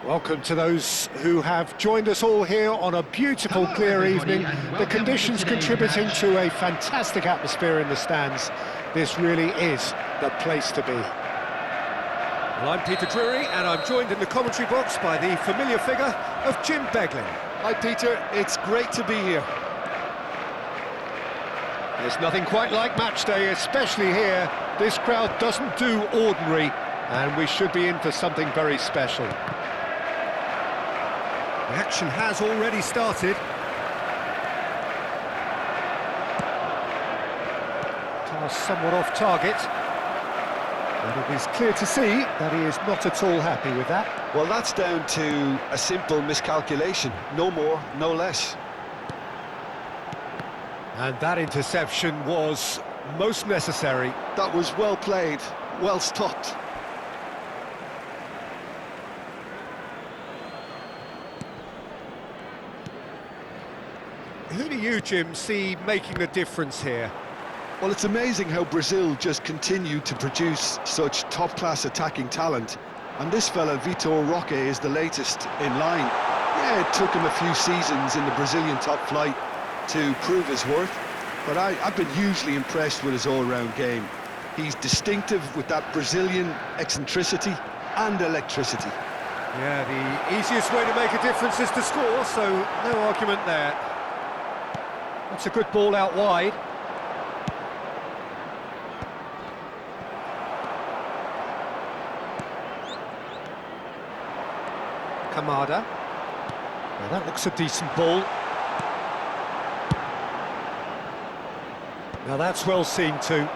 Welcome to those who have joined us all here on a beautiful, clear evening. The conditions contributing to a fantastic atmosphere in the stands. This really is the place to be. Well, I'm Peter Drury, and I'm joined in the commentary box by the familiar figure of Jim Beglin. Hi Peter, it's great to be here. There's nothing quite like match day, especially here. This crowd doesn't do ordinary, and we should be in for something very special. The action has already started. Pass somewhat off target. And it is clear to see that he is not at all happy with that. Well, that's down to a simple miscalculation. No more, no less. And that interception was most necessary. That was well played, well stopped. Who do you, Jim, see making the difference here? Well, it's amazing how Brazil just continue to produce such top-class attacking talent. And this fella, Vitor Roque, is the latest in line. Yeah, it took him a few seasons in the Brazilian top flight to prove his worth, but I've been hugely impressed with his all-round game. He's distinctive with that Brazilian eccentricity and electricity. Yeah, the easiest way to make a difference is to score, so no argument there. That's a good ball out wide. Kamada. Now that looks a decent ball. Now that's well seen too.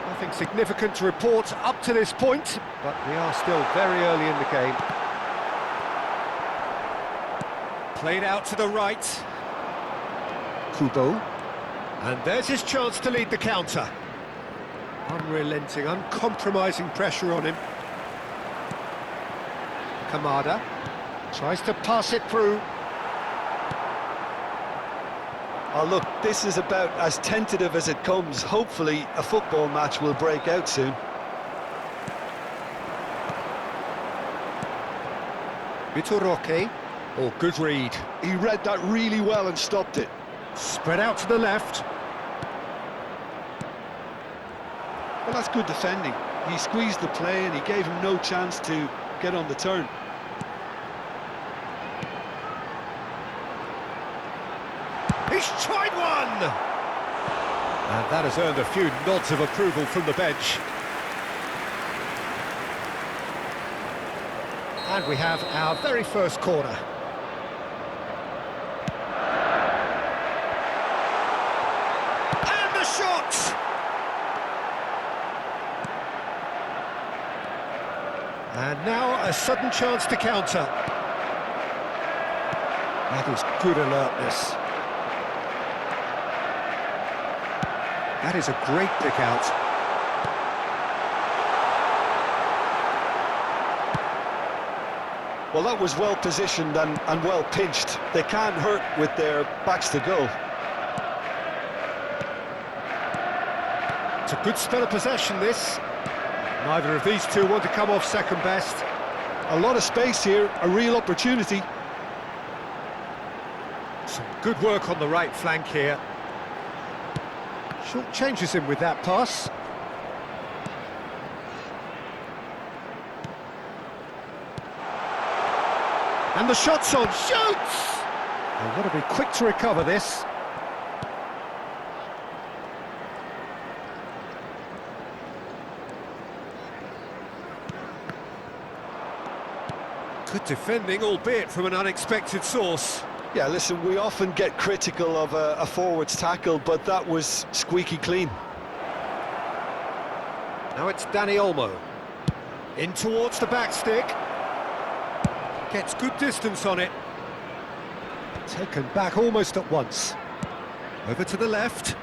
Nothing significant to report up to this point, but we are still very early in the game. Played out to the right. Kubo. And there's his chance to lead the counter. Unrelenting, uncompromising pressure on him. Kamada tries to pass it through. Oh look, this is about as tentative as it comes. Hopefully a football match will break out soon. Vitor Roque. Oh, good read. He read that really well and stopped it. Spread out to the left. Well, that's good defending. He squeezed the play and he gave him no chance to get on the turn. He's tried one! And that has earned a few nods of approval from the bench. And we have our very first corner. And the shot! And now a sudden chance to counter. That is good alertness. That is a great pick out. Well, that was well positioned and well pinched. They can't hurt with their backs to goal. It's a good spell of possession, this. Neither of these two want to come off second best. A lot of space here, a real opportunity. Some good work on the right flank here. Short changes him with that pass. And the shot's on, shoots! They've got to be quick to recover this. Good defending, albeit from an unexpected source. Yeah, listen, we often get critical of a forward's tackle, but that was squeaky clean. Now it's Dani Olmo. In towards the back stick. Gets good distance on it. Taken back almost at once. Over to the left.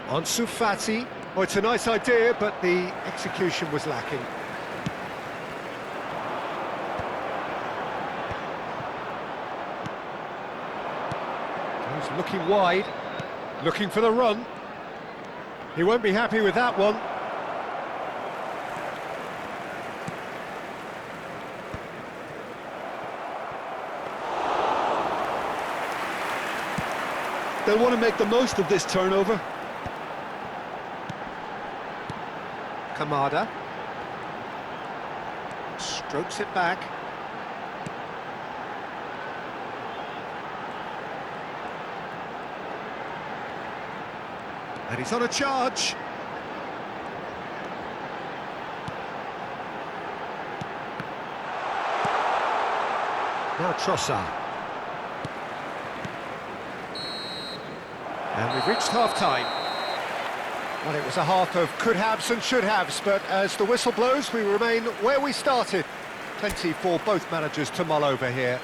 Ansu Fati. Oh, it's a nice idea, but the execution was lacking. He's looking wide. Looking for the run. He won't be happy with that one. They'll want to make the most of this turnover. Kamada. Strokes it back. And he's on a charge. Now Trossard. And we've reached half-time. Well, it was a half of could-haves and should-haves, but as the whistle blows, we remain where we started. Plenty for both managers to mull over here.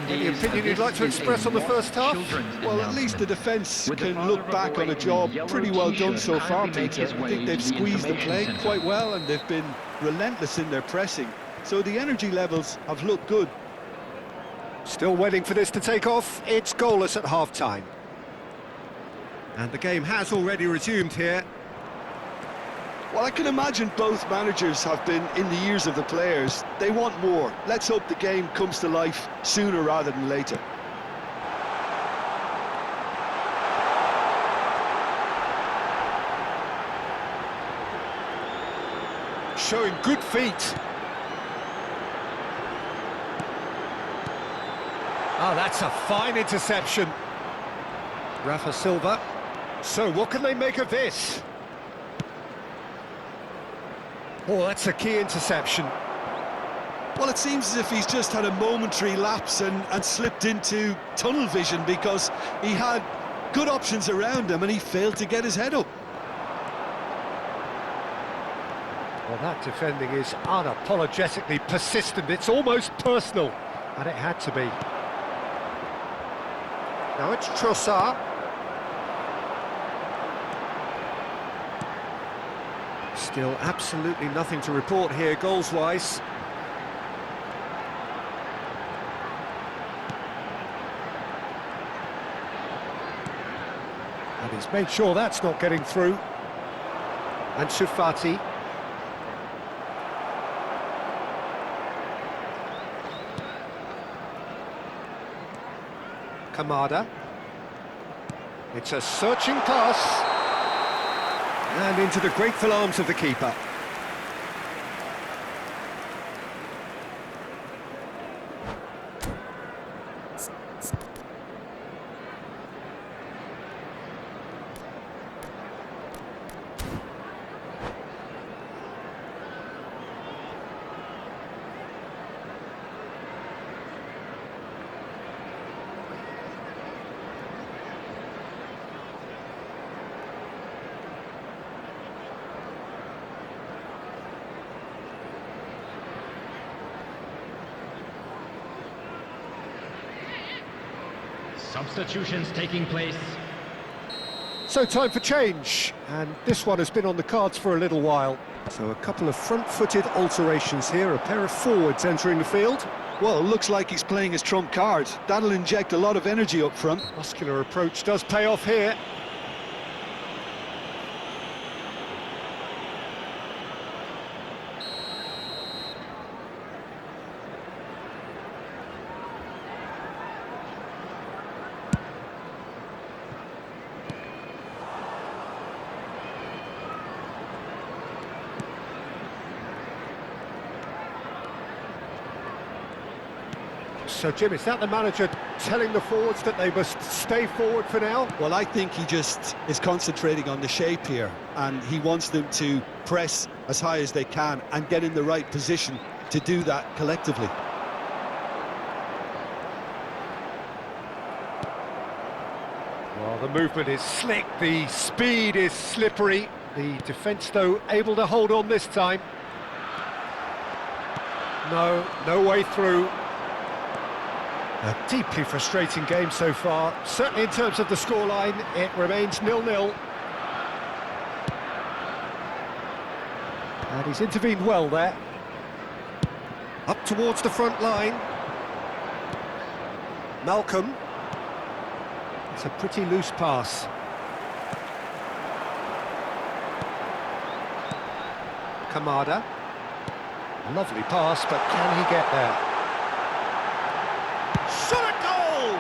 Any opinion you'd like to express on the first half? Well, at least the defence can look back on a job pretty well done so far, Peter. I think they've squeezed the play quite well and they've been relentless in their pressing. So the energy levels have looked good. Still waiting for this to take off. It's goalless at half-time. And the game has already resumed here. Well, I can imagine both managers have been in the ears of the players. They want more. Let's hope the game comes to life sooner rather than later. Showing good feet. Oh, that's a fine interception. Rafa Silva. So what can they make of this? Oh, that's a key interception. Well, it seems as if he's just had a momentary lapse and slipped into tunnel vision because he had good options around him and he failed to get his head up. Well, that defending is unapologetically persistent. It's almost personal, and it had to be. Now it's Trossard. Still absolutely nothing to report here, goals-wise. And he's made sure that's not getting through. And Shufati. Kamada. It's a searching pass. And into the grateful arms of the keeper. Substitutions taking place. So time for change, and this one has been on the cards for a little while. So a couple of front-footed alterations here, a pair of forwards entering the field. Well, looks like he's playing his trump card. That'll inject a lot of energy up front. Muscular approach does pay off here. So, Jim, is that the manager telling the forwards that they must stay forward for now? Well, I think he just is concentrating on the shape here, and he wants them to press as high as they can and get in the right position to do that collectively. Well, the movement is slick, the speed is slippery. The defence, though, able to hold on this time. No way through. A deeply frustrating game so far. Certainly in terms of the scoreline, it remains 0-0. And he's intervened well there. Up towards the front line. Malcolm. It's a pretty loose pass. Kamada. Lovely pass, but can he get there? Shot at goal!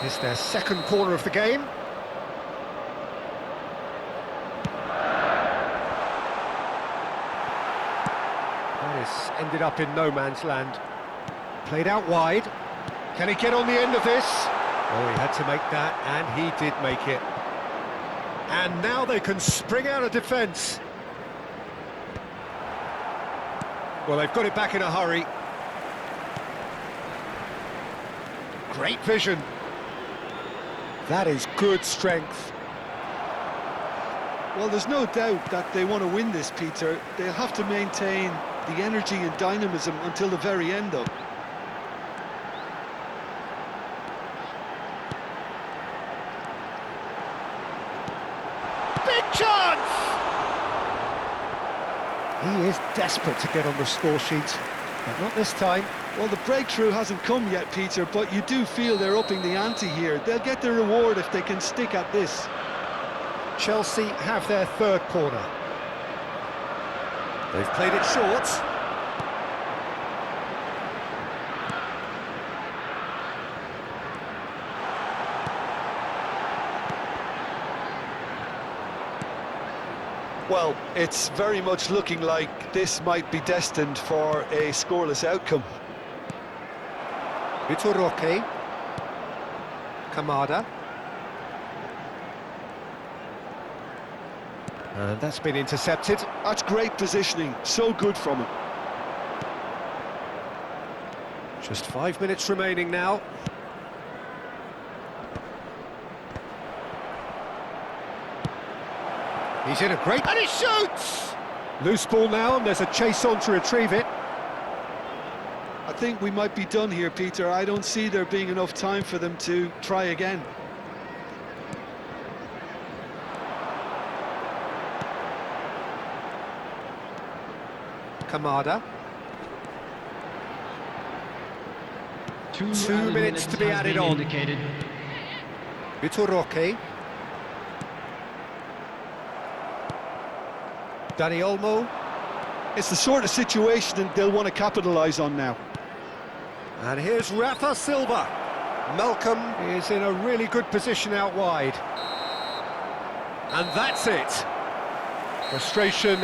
It's their second corner of the game. That is ended up in no man's land. Played out wide. Can he get on the end of this? Oh, he had to make that, and he did make it. And now they can spring out of defence. Well, they've got it back in a hurry. Great vision. That is good strength. Well, there's no doubt that they want to win this, Peter. They'll have to maintain the energy and dynamism until the very end, though. Big chance! He is desperate to get on the score sheet, but not this time. Well, the breakthrough hasn't come yet, Peter, but you do feel they're upping the ante here. They'll get their reward if they can stick at this. Chelsea have their third corner. They've played it short. Well, it's very much looking like this might be destined for a scoreless outcome. Vitor Roque. Kamada. And that's been intercepted. That's great positioning, so good from him. Just 5 minutes remaining now. He's in a great... and he shoots! Loose ball now, and there's a chase on to retrieve it. I think we might be done here, Peter. I don't see there being enough time for them to try again. Kamada. 2 minutes to be has added been on. indicated. Vitor Roque. Dani Olmo. It's the sort of situation that they'll want to capitalise on now. And here's Rafa Silva. Malcolm is in a really good position out wide. And that's it. Frustration,